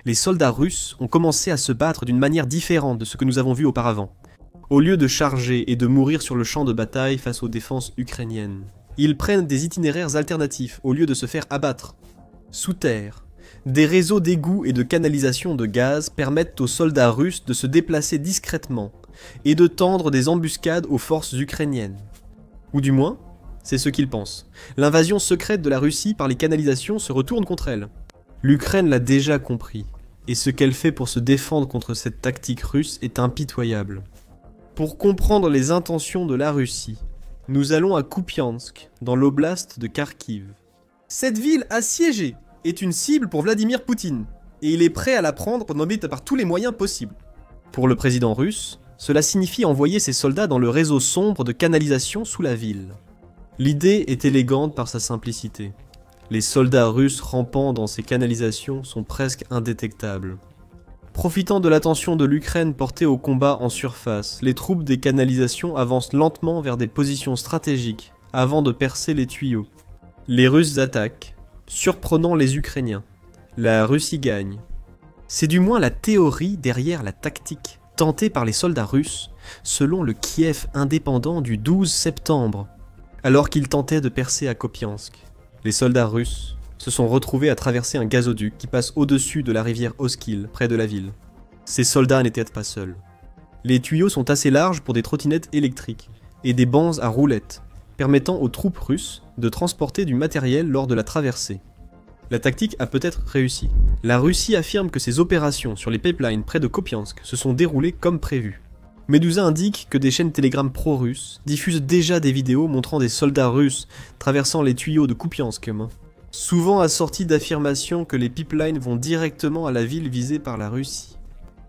les soldats russes ont commencé à se battre d'une manière différente de ce que nous avons vu auparavant. Au lieu de charger et de mourir sur le champ de bataille face aux défenses ukrainiennes, ils prennent des itinéraires alternatifs au lieu de se faire abattre. Sous terre, des réseaux d'égouts et de canalisation de gaz permettent aux soldats russes de se déplacer discrètement et de tendre des embuscades aux forces ukrainiennes. Ou du moins, c'est ce qu'ils pensent. L'invasion secrète de la Russie par les canalisations se retourne contre elle. L'Ukraine l'a déjà compris, et ce qu'elle fait pour se défendre contre cette tactique russe est impitoyable. Pour comprendre les intentions de la Russie, nous allons à Kupiansk, dans l'oblast de Kharkiv. Cette ville assiégée est une cible pour Vladimir Poutine, et il est prêt à la prendre par tous les moyens possibles. Pour le président russe, cela signifie envoyer ses soldats dans le réseau sombre de canalisation sous la ville. L'idée est élégante par sa simplicité. Les soldats russes rampant dans ces canalisations sont presque indétectables. Profitant de l'attention de l'Ukraine portée au combat en surface, les troupes des canalisations avancent lentement vers des positions stratégiques avant de percer les tuyaux. Les Russes attaquent, surprenant les Ukrainiens. La Russie gagne. C'est du moins la théorie derrière la tactique tentée par les soldats russes, selon le Kiev indépendant du 12 septembre. Alors qu'ils tentaient de percer à Kopiansk, les soldats russes se sont retrouvés à traverser un gazoduc qui passe au-dessus de la rivière Oskil, près de la ville. Ces soldats n'étaient pas seuls. Les tuyaux sont assez larges pour des trottinettes électriques et des bancs à roulettes, permettant aux troupes russes de transporter du matériel lors de la traversée. La tactique a peut-être réussi. La Russie affirme que ses opérations sur les pipelines près de Kopiansk se sont déroulées comme prévu. Medusa indique que des chaînes Telegram pro-russes diffusent déjà des vidéos montrant des soldats russes traversant les tuyaux de Kupiansk, souvent assorties d'affirmations que les pipelines vont directement à la ville visée par la Russie.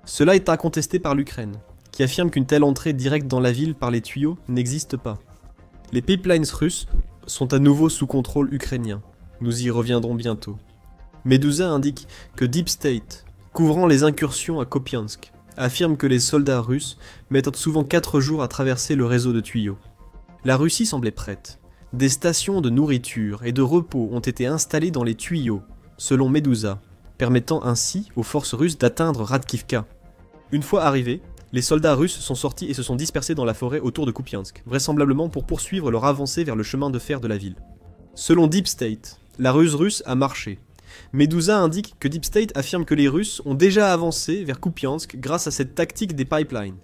Cela est incontesté par l'Ukraine, qui affirme qu'une telle entrée directe dans la ville par les tuyaux n'existe pas. Les pipelines russes sont à nouveau sous contrôle ukrainien. Nous y reviendrons bientôt. Medusa indique que Deep State, couvrant les incursions à Kopiansk, affirme que les soldats russes mettent souvent 4 jours à traverser le réseau de tuyaux. La Russie semblait prête. Des stations de nourriture et de repos ont été installées dans les tuyaux, selon Medusa, permettant ainsi aux forces russes d'atteindre Radkivka. Une fois arrivés, les soldats russes sont sortis et se sont dispersés dans la forêt autour de Kupiansk, vraisemblablement pour poursuivre leur avancée vers le chemin de fer de la ville. Selon Deep State, la ruse russe a marché. Medusa indique que Deep State affirme que les Russes ont déjà avancé vers Kupiansk grâce à cette tactique des pipelines.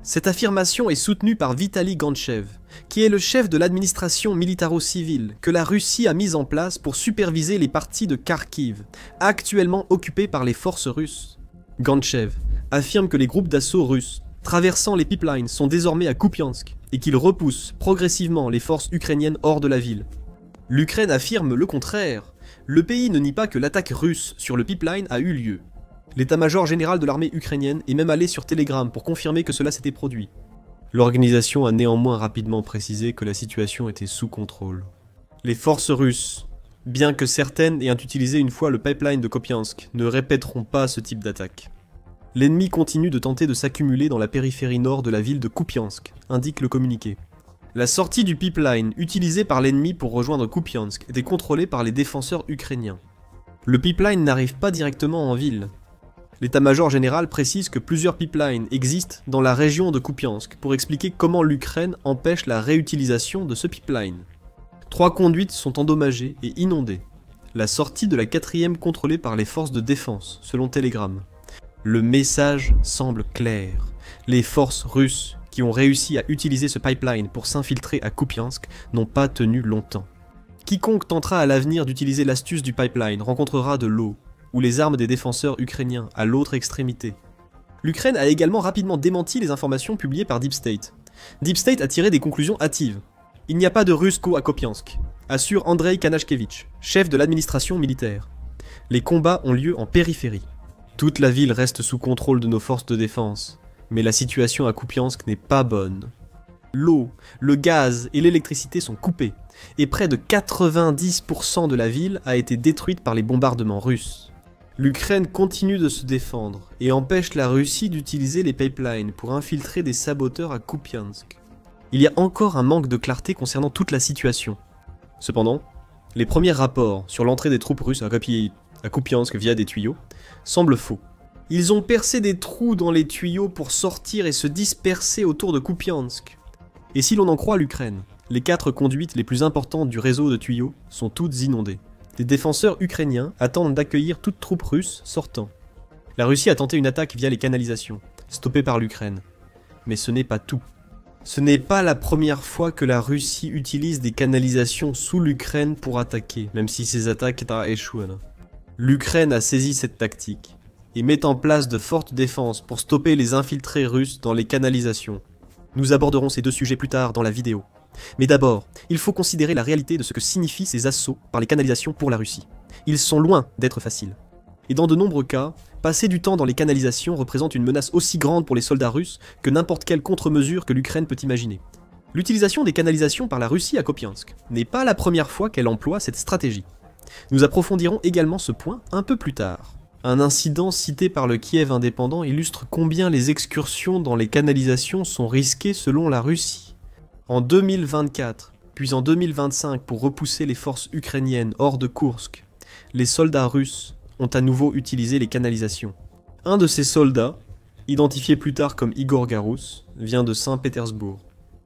Cette affirmation est soutenue par Vitaly Gantchev, qui est le chef de l'administration militaro-civile que la Russie a mise en place pour superviser les parties de Kharkiv, actuellement occupées par les forces russes. Gantchev affirme que les groupes d'assaut russes traversant les pipelines sont désormais à Kupiansk et qu'ils repoussent progressivement les forces ukrainiennes hors de la ville. L'Ukraine affirme le contraire. Le pays ne nie pas que l'attaque russe sur le pipeline a eu lieu. L'état-major général de l'armée ukrainienne est même allé sur Telegram pour confirmer que cela s'était produit. L'organisation a néanmoins rapidement précisé que la situation était sous contrôle. Les forces russes, bien que certaines ayant utilisé une fois le pipeline de Kopiansk, ne répéteront pas ce type d'attaque. L'ennemi continue de tenter de s'accumuler dans la périphérie nord de la ville de Kupiansk, indique le communiqué. La sortie du pipeline utilisé par l'ennemi pour rejoindre Kupiansk était contrôlée par les défenseurs ukrainiens. Le pipeline n'arrive pas directement en ville. L'état-major général précise que plusieurs pipelines existent dans la région de Kupiansk pour expliquer comment l'Ukraine empêche la réutilisation de ce pipeline. 3 conduites sont endommagées et inondées. La sortie de la 4e contrôlée par les forces de défense, selon Telegram. Le message semble clair. Les forces russes qui ont réussi à utiliser ce pipeline pour s'infiltrer à Kupiansk n'ont pas tenu longtemps. Quiconque tentera à l'avenir d'utiliser l'astuce du pipeline rencontrera de l'eau, ou les armes des défenseurs ukrainiens à l'autre extrémité. L'Ukraine a également rapidement démenti les informations publiées par Deep State. Deep State a tiré des conclusions hâtives. Il n'y a pas de Rusko à Kopiansk, assure Andrei Kanashkevich, chef de l'administration militaire. Les combats ont lieu en périphérie. Toute la ville reste sous contrôle de nos forces de défense. Mais la situation à Kupiansk n'est pas bonne. L'eau, le gaz et l'électricité sont coupés, et près de 90% de la ville a été détruite par les bombardements russes. L'Ukraine continue de se défendre et empêche la Russie d'utiliser les pipelines pour infiltrer des saboteurs à Kupiansk. Il y a encore un manque de clarté concernant toute la situation. Cependant, les premiers rapports sur l'entrée des troupes russes à à Kupiansk via des tuyaux, semble faux. Ils ont percé des trous dans les tuyaux pour sortir et se disperser autour de Kupiansk. Et si l'on en croit l'Ukraine, les 4 conduites les plus importantes du réseau de tuyaux sont toutes inondées. Les défenseurs ukrainiens attendent d'accueillir toute troupe russe sortant. La Russie a tenté une attaque via les canalisations, stoppée par l'Ukraine. Mais ce n'est pas tout. Ce n'est pas la première fois que la Russie utilise des canalisations sous l'Ukraine pour attaquer, même si ces attaques ont échoué. L'Ukraine a saisi cette tactique et met en place de fortes défenses pour stopper les infiltrés russes dans les canalisations. Nous aborderons ces 2 sujets plus tard dans la vidéo. Mais d'abord, il faut considérer la réalité de ce que signifient ces assauts par les canalisations pour la Russie. Ils sont loin d'être faciles. Et dans de nombreux cas, passer du temps dans les canalisations représente une menace aussi grande pour les soldats russes que n'importe quelle contre-mesure que l'Ukraine peut imaginer. L'utilisation des canalisations par la Russie à Kupiansk n'est pas la première fois qu'elle emploie cette stratégie. Nous approfondirons également ce point un peu plus tard. Un incident cité par le Kiev indépendant illustre combien les excursions dans les canalisations sont risquées selon la Russie. En 2024, puis en 2025 pour repousser les forces ukrainiennes hors de Koursk, les soldats russes ont à nouveau utilisé les canalisations. Un de ces soldats, identifié plus tard comme Igor Garous, vient de Saint-Pétersbourg.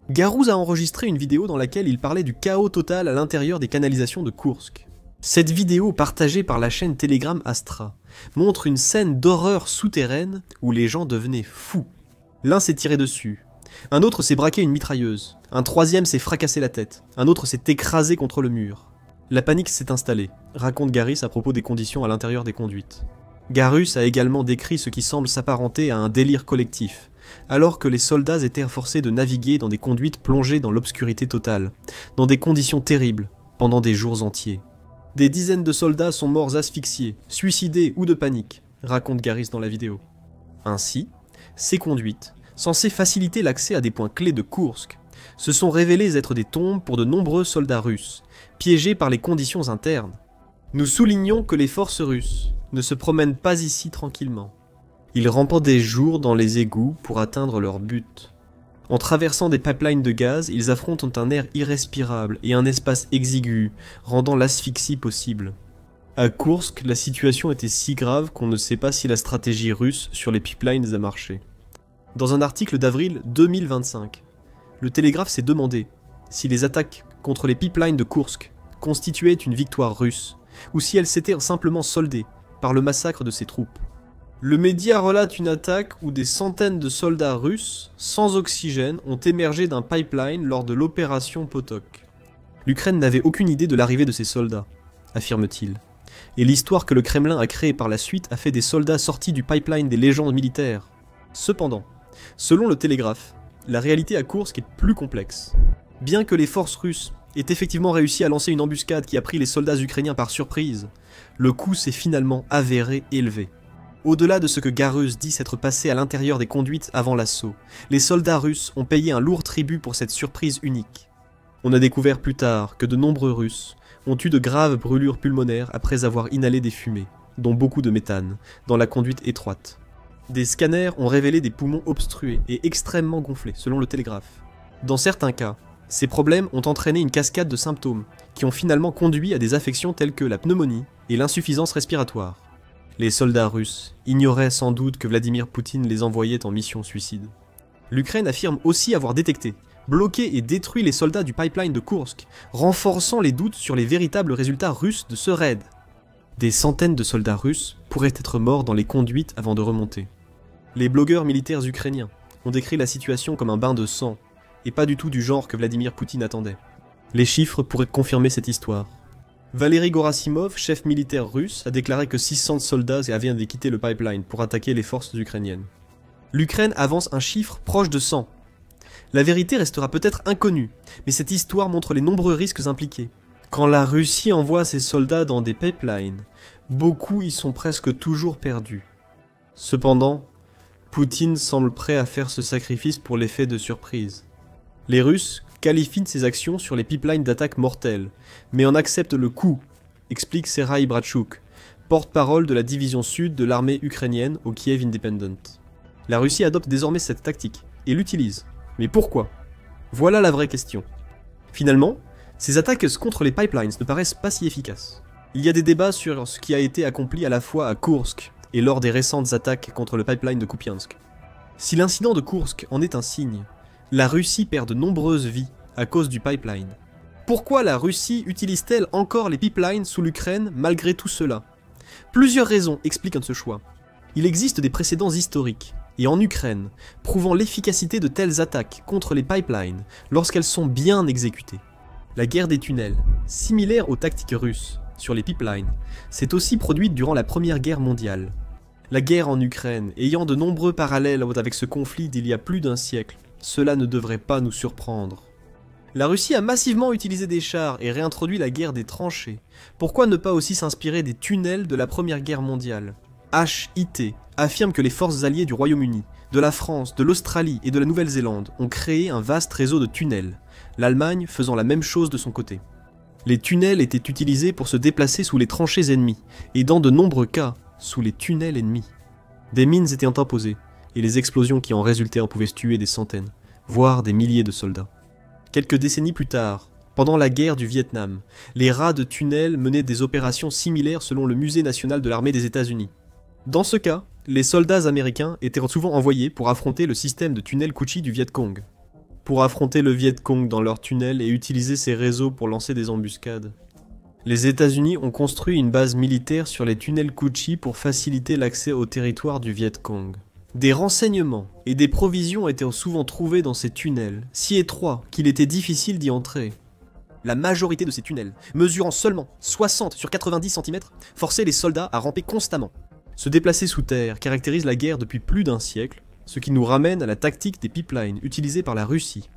Garous a enregistré une vidéo dans laquelle il parlait du chaos total à l'intérieur des canalisations de Koursk. Cette vidéo, partagée par la chaîne Telegram Astra, montre une scène d'horreur souterraine où les gens devenaient fous. L'un s'est tiré dessus, un autre s'est braqué une mitrailleuse, un troisième s'est fracassé la tête, un autre s'est écrasé contre le mur. La panique s'est installée, raconte Garous à propos des conditions à l'intérieur des conduites. Garous a également décrit ce qui semble s'apparenter à un délire collectif, alors que les soldats étaient forcés de naviguer dans des conduites plongées dans l'obscurité totale, dans des conditions terribles, pendant des jours entiers. Des dizaines de soldats sont morts asphyxiés, suicidés ou de panique, raconte Garous dans la vidéo. Ainsi, ces conduites, censées faciliter l'accès à des points clés de Koursk, se sont révélées être des tombes pour de nombreux soldats russes, piégés par les conditions internes. Nous soulignons que les forces russes ne se promènent pas ici tranquillement. Ils rampent des jours dans les égouts pour atteindre leur but. En traversant des pipelines de gaz, ils affrontent un air irrespirable et un espace exigu, rendant l'asphyxie possible. À Koursk, la situation était si grave qu'on ne sait pas si la stratégie russe sur les pipelines a marché. Dans un article d'avril 2025, le Télégraphe s'est demandé si les attaques contre les pipelines de Koursk constituaient une victoire russe, ou si elles s'étaient simplement soldées par le massacre de ses troupes. Le média relate une attaque où des centaines de soldats russes, sans oxygène, ont émergé d'un pipeline lors de l'opération Potok. L'Ukraine n'avait aucune idée de l'arrivée de ces soldats, affirme-t-il. Et l'histoire que le Kremlin a créée par la suite a fait des soldats sortis du pipeline des légendes militaires. Cependant, selon le Télégraphe, la réalité à Koursk est plus complexe. Bien que les forces russes aient effectivement réussi à lancer une embuscade qui a pris les soldats ukrainiens par surprise, le coût s'est finalement avéré élevé. Au-delà de ce que Garous dit s'être passé à l'intérieur des conduites avant l'assaut, les soldats russes ont payé un lourd tribut pour cette surprise unique. On a découvert plus tard que de nombreux Russes ont eu de graves brûlures pulmonaires après avoir inhalé des fumées, dont beaucoup de méthane, dans la conduite étroite. Des scanners ont révélé des poumons obstrués et extrêmement gonflés, selon le Télégraphe. Dans certains cas, ces problèmes ont entraîné une cascade de symptômes qui ont finalement conduit à des affections telles que la pneumonie et l'insuffisance respiratoire. Les soldats russes ignoraient sans doute que Vladimir Poutine les envoyait en mission suicide. L'Ukraine affirme aussi avoir détecté, bloqué et détruit les soldats du pipeline de Koursk, renforçant les doutes sur les véritables résultats russes de ce raid. Des centaines de soldats russes pourraient être morts dans les conduites avant de remonter. Les blogueurs militaires ukrainiens ont décrit la situation comme un bain de sang, et pas du tout du genre que Vladimir Poutine attendait. Les chiffres pourraient confirmer cette histoire. Valery Gerasimov, chef militaire russe, a déclaré que 600 soldats avaient quitté le pipeline pour attaquer les forces ukrainiennes. L'Ukraine avance un chiffre proche de 100. La vérité restera peut-être inconnue, mais cette histoire montre les nombreux risques impliqués. Quand la Russie envoie ses soldats dans des pipelines, beaucoup y sont presque toujours perdus. Cependant, Poutine semble prêt à faire ce sacrifice pour l'effet de surprise. Les Russes qualifient ces actions sur les pipelines d'attaque mortelles, mais en acceptent le coût, explique Serhiy Bratchouk, porte-parole de la division sud de l'armée ukrainienne au Kiev Independent. La Russie adopte désormais cette tactique, et l'utilise. Mais pourquoi? Voilà la vraie question. Finalement, ces attaques contre les pipelines ne paraissent pas si efficaces. Il y a des débats sur ce qui a été accompli à la fois à Koursk et lors des récentes attaques contre le pipeline de Kupiansk. Si l'incident de Koursk en est un signe, la Russie perd de nombreuses vies à cause du pipeline. Pourquoi la Russie utilise-t-elle encore les pipelines sous l'Ukraine malgré tout cela? Plusieurs raisons expliquent ce choix. Il existe des précédents historiques, et en Ukraine, prouvant l'efficacité de telles attaques contre les pipelines lorsqu'elles sont bien exécutées. La guerre des tunnels, similaire aux tactiques russes sur les pipelines, s'est aussi produite durant la Première Guerre mondiale. La guerre en Ukraine ayant de nombreux parallèles avec ce conflit d'il y a plus d'un siècle, cela ne devrait pas nous surprendre. La Russie a massivement utilisé des chars et réintroduit la guerre des tranchées. Pourquoi ne pas aussi s'inspirer des tunnels de la Première Guerre mondiale? HIT affirme que les forces alliées du Royaume-Uni, de la France, de l'Australie et de la Nouvelle-Zélande ont créé un vaste réseau de tunnels, l'Allemagne faisant la même chose de son côté. Les tunnels étaient utilisés pour se déplacer sous les tranchées ennemies, et dans de nombreux cas, sous les tunnels ennemis. Des mines étaient imposées, et les explosions qui en résultaient en pouvaient tuer des centaines, voire des milliers de soldats. Quelques décennies plus tard, pendant la guerre du Vietnam, les rats de tunnels menaient des opérations similaires selon le Musée national de l'armée des États-Unis. Dans ce cas, les soldats américains étaient souvent envoyés pour affronter le système de tunnels Ku-chi du Viet Cong. Pour affronter le Viet Cong dans leurs tunnels et utiliser ces réseaux pour lancer des embuscades. Les États-Unis ont construit une base militaire sur les tunnels Ku-chi pour faciliter l'accès au territoire du Viet Cong. Des renseignements et des provisions étaient souvent trouvés dans ces tunnels, si étroits qu'il était difficile d'y entrer. La majorité de ces tunnels, mesurant seulement 60 sur 90 cm, forçaient les soldats à ramper constamment. Se déplacer sous terre caractérise la guerre depuis plus d'un siècle, ce qui nous ramène à la tactique des pipelines utilisée par la Russie.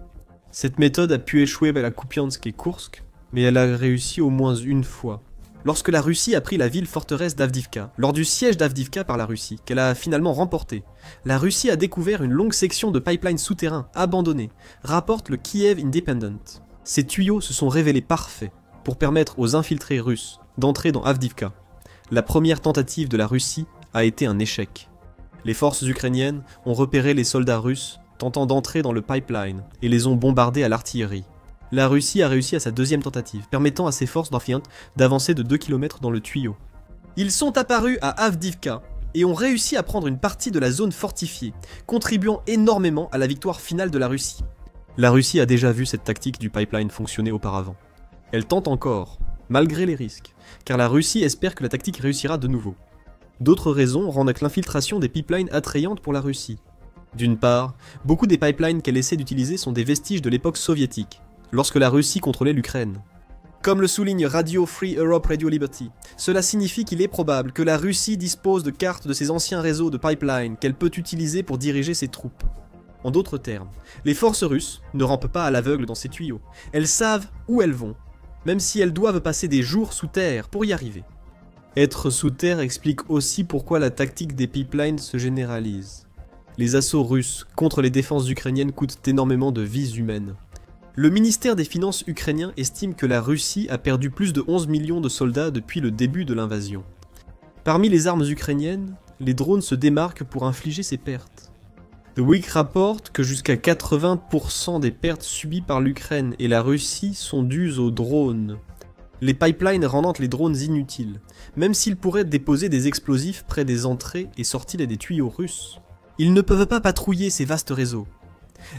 Cette méthode a pu échouer à Kupiansk et Koursk, mais elle a réussi au moins une fois. Lorsque la Russie a pris la ville-forteresse d'Avdivka, lors du siège d'Avdivka par la Russie, qu'elle a finalement remporté, la Russie a découvert une longue section de pipelines souterrains abandonnés, rapporte le Kiev Independent. Ces tuyaux se sont révélés parfaits pour permettre aux infiltrés russes d'entrer dans Avdivka. La première tentative de la Russie a été un échec. Les forces ukrainiennes ont repéré les soldats russes tentant d'entrer dans le pipeline et les ont bombardés à l'artillerie. La Russie a réussi à sa deuxième tentative, permettant à ses forces d'avancer de 2 km dans le tuyau. Ils sont apparus à Avdivka et ont réussi à prendre une partie de la zone fortifiée, contribuant énormément à la victoire finale de la Russie. La Russie a déjà vu cette tactique du pipeline fonctionner auparavant. Elle tente encore, malgré les risques, car la Russie espère que la tactique réussira de nouveau. D'autres raisons rendent l'infiltration des pipelines attrayante pour la Russie. D'une part, beaucoup des pipelines qu'elle essaie d'utiliser sont des vestiges de l'époque soviétique, lorsque la Russie contrôlait l'Ukraine. Comme le souligne Radio Free Europe Radio Liberty, cela signifie qu'il est probable que la Russie dispose de cartes de ses anciens réseaux de pipelines qu'elle peut utiliser pour diriger ses troupes. En d'autres termes, les forces russes ne rampent pas à l'aveugle dans ces tuyaux. Elles savent où elles vont, même si elles doivent passer des jours sous terre pour y arriver. Être sous terre explique aussi pourquoi la tactique des pipelines se généralise. Les assauts russes contre les défenses ukrainiennes coûtent énormément de vies humaines. Le ministère des Finances ukrainien estime que la Russie a perdu plus de 11 millions de soldats depuis le début de l'invasion. Parmi les armes ukrainiennes, les drones se démarquent pour infliger ces pertes. The Week rapporte que jusqu'à 80% des pertes subies par l'Ukraine et la Russie sont dues aux drones. Les pipelines rendant les drones inutiles, même s'ils pourraient déposer des explosifs près des entrées et sorties des tuyaux russes. Ils ne peuvent pas patrouiller ces vastes réseaux.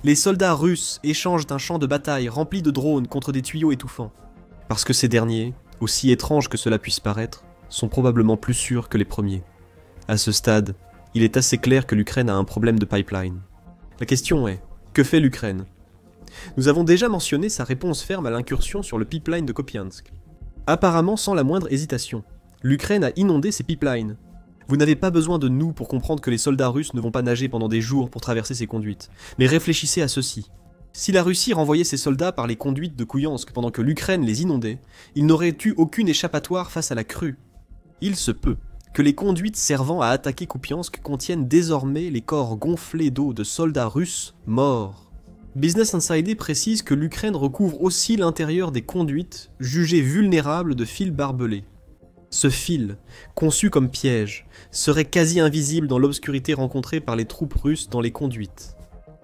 Les soldats russes échangent un champ de bataille rempli de drones contre des tuyaux étouffants. Parce que ces derniers, aussi étranges que cela puisse paraître, sont probablement plus sûrs que les premiers. À ce stade, il est assez clair que l'Ukraine a un problème de pipeline. La question est, que fait l'Ukraine? Nous avons déjà mentionné sa réponse ferme à l'incursion sur le pipeline de Kupiansk. Apparemment sans la moindre hésitation, l'Ukraine a inondé ses pipelines. Vous n'avez pas besoin de nous pour comprendre que les soldats russes ne vont pas nager pendant des jours pour traverser ces conduites. Mais réfléchissez à ceci. Si la Russie renvoyait ses soldats par les conduites de Kupiansk pendant que l'Ukraine les inondait, ils n'auraient eu aucune échappatoire face à la crue. Il se peut que les conduites servant à attaquer Kupiansk contiennent désormais les corps gonflés d'eau de soldats russes morts. Business Insider précise que l'Ukraine recouvre aussi l'intérieur des conduites jugées vulnérables de fils barbelés. Ce fil, conçu comme piège, serait quasi invisible dans l'obscurité rencontrée par les troupes russes dans les conduites.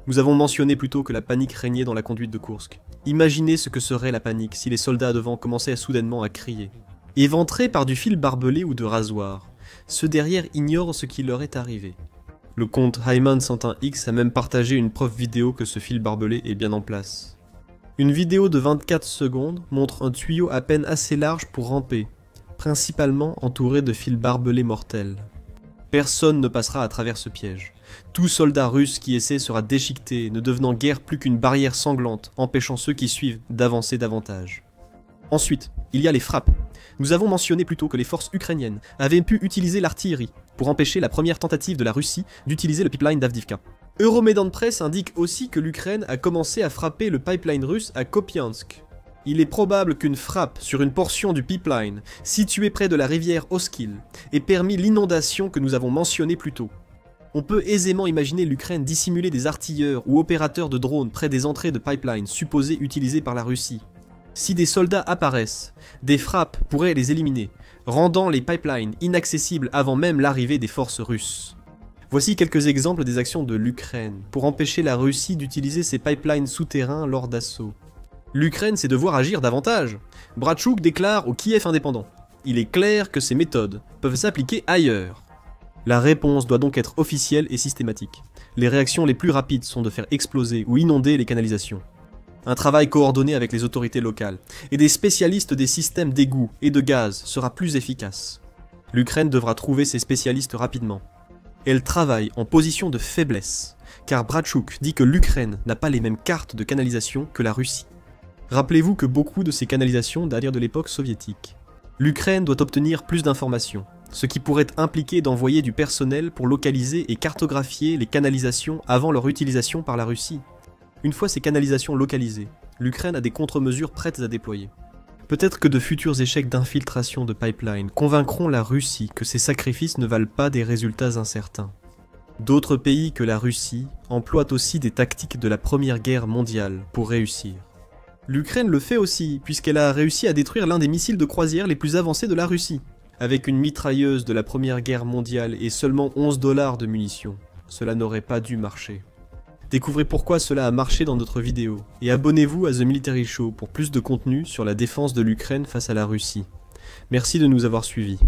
Nous avons mentionné plus tôt que la panique régnait dans la conduite de Koursk. Imaginez ce que serait la panique si les soldats devant commençaient soudainement à crier. éventrés par du fil barbelé ou de rasoir. Ceux derrière ignorent ce qui leur est arrivé. Le compte Hyman101X a même partagé une preuve vidéo que ce fil barbelé est bien en place. Une vidéo de 24 secondes montre un tuyau à peine assez large pour ramper, principalement entouré de fils barbelés mortels. Personne ne passera à travers ce piège. Tout soldat russe qui essaie sera déchiqueté, ne devenant guère plus qu'une barrière sanglante, empêchant ceux qui suivent d'avancer davantage. Ensuite, il y a les frappes. Nous avons mentionné plus tôt que les forces ukrainiennes avaient pu utiliser l'artillerie pour empêcher la première tentative de la Russie d'utiliser le pipeline d'Avdivka. Euromaidan Press indique aussi que l'Ukraine a commencé à frapper le pipeline russe à Kopiansk. Il est probable qu'une frappe sur une portion du pipeline, située près de la rivière Oskil, ait permis l'inondation que nous avons mentionnée plus tôt. On peut aisément imaginer l'Ukraine dissimuler des artilleurs ou opérateurs de drones près des entrées de pipeline supposées utilisées par la Russie. Si des soldats apparaissent, des frappes pourraient les éliminer, rendant les pipelines inaccessibles avant même l'arrivée des forces russes. Voici quelques exemples des actions de l'Ukraine pour empêcher la Russie d'utiliser ces pipelines souterrains lors d'assauts. L'Ukraine sait devoir agir davantage. Bratchouk déclare au Kiev indépendant. Il est clair que ces méthodes peuvent s'appliquer ailleurs. La réponse doit donc être officielle et systématique. Les réactions les plus rapides sont de faire exploser ou inonder les canalisations. Un travail coordonné avec les autorités locales et des spécialistes des systèmes d'égout et de gaz sera plus efficace. L'Ukraine devra trouver ses spécialistes rapidement. Elle travaille en position de faiblesse, car Bratchouk dit que l'Ukraine n'a pas les mêmes cartes de canalisation que la Russie. Rappelez-vous que beaucoup de ces canalisations datent de l'époque soviétique. L'Ukraine doit obtenir plus d'informations, ce qui pourrait impliquer d'envoyer du personnel pour localiser et cartographier les canalisations avant leur utilisation par la Russie. Une fois ces canalisations localisées, l'Ukraine a des contre-mesures prêtes à déployer. Peut-être que de futurs échecs d'infiltration de pipeline convaincront la Russie que ces sacrifices ne valent pas des résultats incertains. D'autres pays que la Russie emploient aussi des tactiques de la Première Guerre mondiale pour réussir. L'Ukraine le fait aussi, puisqu'elle a réussi à détruire l'un des missiles de croisière les plus avancés de la Russie, avec une mitrailleuse de la Première Guerre mondiale et seulement 11 $ de munitions. Cela n'aurait pas dû marcher. Découvrez pourquoi cela a marché dans notre vidéo, et abonnez-vous à The Military Show pour plus de contenu sur la défense de l'Ukraine face à la Russie. Merci de nous avoir suivis.